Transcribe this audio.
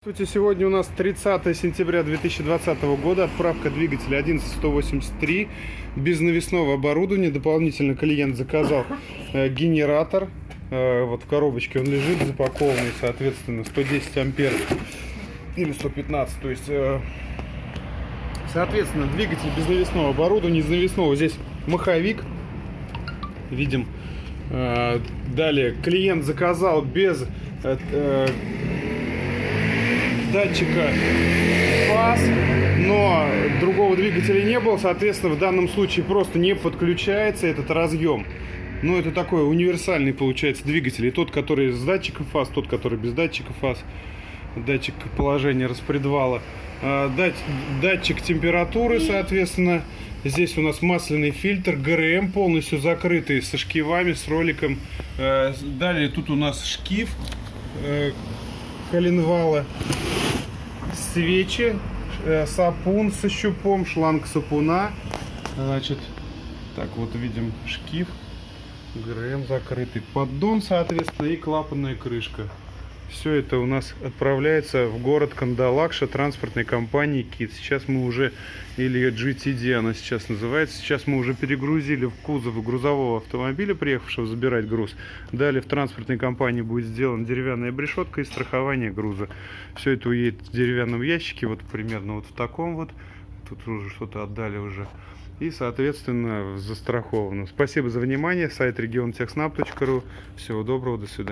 Здравствуйте, сегодня у нас 30 сентября 2020 года, отправка двигателя 11183 без навесного оборудования. Дополнительно клиент заказал генератор, вот в коробочке он лежит запакованный, соответственно 110 ампер или 115, то есть соответственно двигатель без навесного оборудования. Из навесного здесь маховик, видим. Далее клиент заказал без датчика фаз, но другого двигателя не было, соответственно, в данном случае просто не подключается этот разъем. Ну, это такой универсальный, получается, двигатель. И тот, который с датчиком фаз, тот, который без датчика фаз, датчик положения распредвала, датчик температуры, соответственно. Здесь у нас масляный фильтр, ГРМ полностью закрытый, со шкивами, с роликом. Далее тут у нас шкив коленвала, свечи, сапун со щупом, шланг сапуна. Значит, так вот видим шкив, ГРМ закрытый, поддон, соответственно, и клапанная крышка. Все это у нас отправляется в город Кандалакша транспортной компании КИТ. Сейчас мы уже, или GTD она сейчас называется, сейчас мы уже перегрузили в кузов грузового автомобиля, приехавшего забирать груз. Далее в транспортной компании будет сделана деревянная обрешетка и страхование груза. Все это уедет в деревянном ящике, вот примерно вот в таком вот. Тут уже что-то отдали уже. И, соответственно, застраховано. Спасибо за внимание. Сайт regiontechsnap.ru. Всего доброго, до свидания.